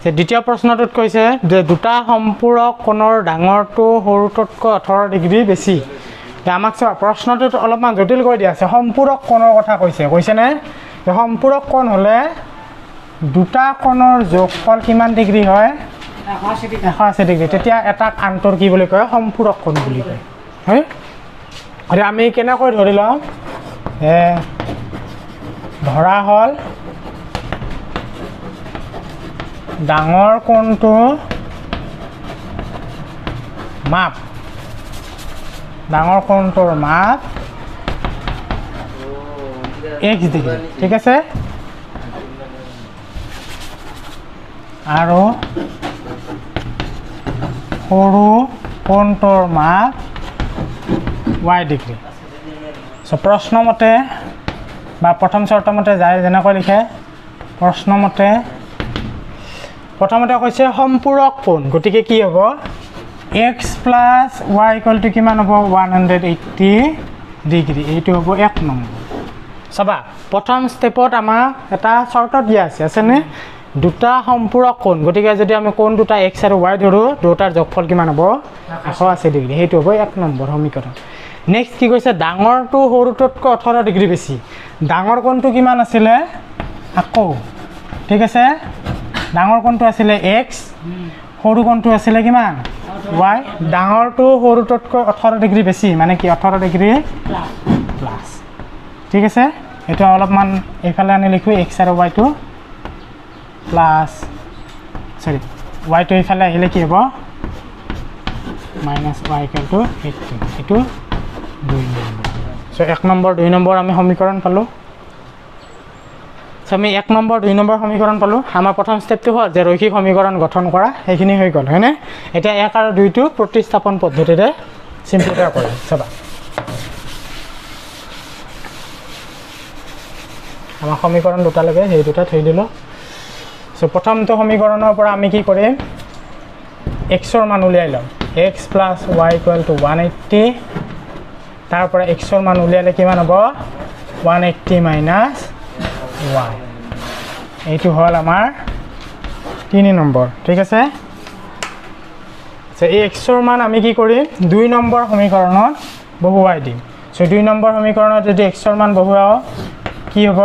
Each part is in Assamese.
যে দ্বিতীয় প্ৰশ্নটোত কৈছে যে দুটা সম্পূৰক কোণৰ ডাঙৰটো সৰুটোতকৈ 18 ডিগ্ৰী বেছি আমাক চোৱা প্ৰশ্নটোত অলপমান জটিল কৰি দিয়া আছে সম্পূৰক কোণৰ কথা কৈছেনে যে সম্পূৰক কোণ হ'লে দুটা কোণৰ যোগফল কিমান ডিগ্ৰী হয় 180 ডিগ্ৰী তেতিয়া এটা আনটোৰ কি বুলি কয় সম্পূৰক কোণ বুলি কয় হয় আৰু আমি কেনেকৈ ধৰি লম ধৰা হ'ল ডাঙৰ কোণটো মাপ ডাঙৰ কোণটোৰ মাপ x ডিগ্ৰী ঠিক আছে আৰু সৰু কোণটোৰ মাপ y ডিগ্ৰী সো প্ৰশ্নমতে বা প্ৰথম চৰ্তমতে যায় যেনেকৈ লিখে প্ৰশ্নমতে প্ৰথমতে কৈছে সম্পূৰক কোণ গতিকে কি হ'ব x plus y equal to কিমান হ'ব 180 ডিগ্ৰী এইটো হ'ব এক নম্বৰ চাবা প্ৰথম ষ্টেপত আমাৰ এটা চৰ্ত দিয়া আছেনে দুটা সম্পূৰক কোণ গতিকে যদি আমি কোণ দুটা x আৰু y ধৰো দুটাৰ যোগফল কিমান হ'ব 180 ডিগ্ৰী সেইটো হ'ব এক নম্বৰ সমীকৰণ নেক্সট কি কৈছে ডাঙৰটো সৰুটোতকৈ 18 ডিগ্ৰী বেছি ডাঙৰ কোণটো কিমান আছিলে আকৌ ঠিক আছে ডাঙৰ কোণটো আছিলে x সৰু কোণটো আছিলে কিমান y ডাঙৰটো সৰুটোতকৈ 18 ডিগ্ৰী বেছি মানে কি 18 ডিগ্ৰী প্লাস ঠিক আছে এটা অলপমান এইফালে আনি লিখো x আৰু y টো প্লাস সরি y টো এইফালে আহিলে কি হ'ব মাইনাস y ইকুয়াল টু 18 এটো 2 নম্বৰ সো 1 নম্বৰ 2 নম্বৰ আমি সমীকৰণ পালো আমি 1 নম্বৰ 2 নম্বৰ সমীকৰণ পালো আমাৰ প্ৰথম ষ্টেপটো হ'ল যে ৰৈখিক সমীকৰণ গঠন কৰা এইখিনি হৈ গ'ল হয়নে এতিয়া 1 আৰু 2 টো প্ৰতিস্থাপন পদ্ধতিৰে সিম্পলিফাই কৰা চাবা আমাৰ সমীকৰণ দুটা লাগে সেই দুটা থৈ দিলো সো প্ৰথমটো সমীকৰণৰ পৰা আমি কি কৰিম x ৰ মান উলিয়াই লম x plus y equal to 180 তাৰ পৰা x ৰ মান উলিয়ালে কিমান হ'ব 180 minus y এইটো হল আমাৰ 3 নম্বৰ ঠিক আছে সো এই x ৰ মান আমি কি কৰিম 2 নম্বৰ সমীকৰণত বহুৱাই দিম সো 2 নম্বৰ সমীকৰণত যদি x ৰ মান বহুৱাও কি হ'ব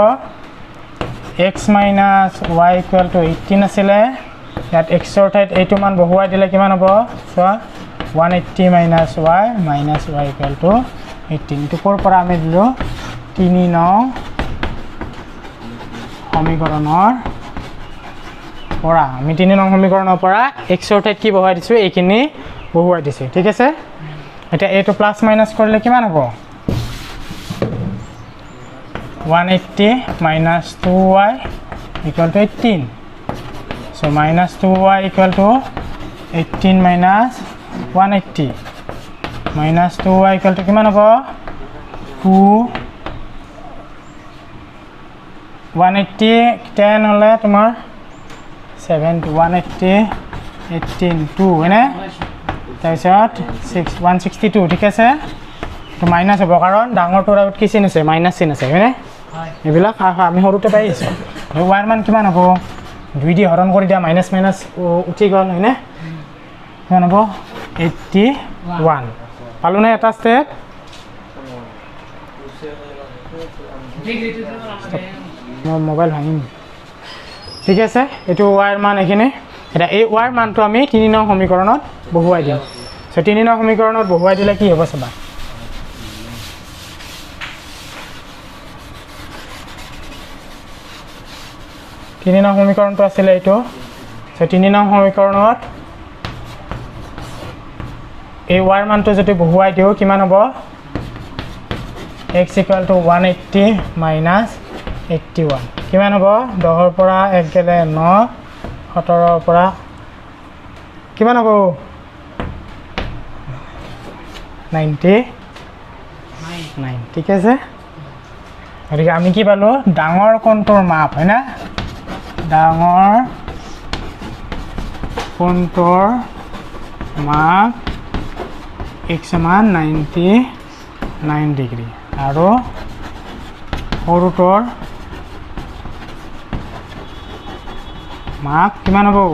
x minus y equal to 18 আছিলে ইয়াত x ৰ ঠাইত এইটো মান বহুৱাই দিলে কিমান হ'ব so 180 minus y equal to 18 টো কোৰ পৰা আমি দিলো 3 নং সমীকৰণৰ পৰা আমি 3 নং সমীকৰণৰ পৰা x ৰ ঠাইত কি বহুৱাই দিছো এইখিনি বহুৱাই দিছো ঠিক আছে এটা a টো প্লাস মাইনাস কৰিলে কিমান হ'ব 180 minus 2y equal to 18 so minus 2y equal to 18 minus 180 minus 2y equal to কিমান হ'ব 2 180 10 হলে তোমাৰ 7 to 180 18 2 হয়নে তাৰপিছত 162 ঠিক আছে তো মাইনাস হ'ব কাৰণ ডাঙৰটোৰ আগত কি চিন আছে মাইনাস চিন আছে হয়নে এবিলাক আমি সৰুতে পাই আছো y মান কিমান হ'ব 2 দি হৰণ কৰি দিয়া মাইনাস মাইনাস উঠি গ'ল হয়নে কিমান হ'ব 81 পালো না এটা স্টেপ মোবাইল ভাঙিম ঠিক আছে এটো y ৰ মান এখানে এটা এই y ৰ মানটো আমি 3 নং সমীকৰণত বহুৱাই দিম সো 3 নং সমীকৰণত বহুৱাই দিলে কি হ'ব চাবা 3 নং সমীকৰণটো আছিল এইটো সো 3 নং সমীকৰণত এই y ৰ মানটো যদি বহুৱাই দিও কিমান হ'ব x equal to 180 minus 81 কিমান হ'ব 10 ৰ পৰা 1 গেলে 9 17 ৰ পৰা কিমান হ'ব 99 ঠিক আছে গতিকে আমি কি পালো ডাঙৰ কোণটোৰ মাপ হয় না ডাঙৰ কোণটোৰ মাপ x সমান 99 ডিগ্ৰী আৰু সৰুটোৰ মাপ কিমান হ'ব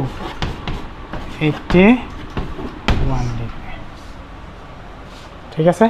81 ডিগ্ৰী ঠিক আছে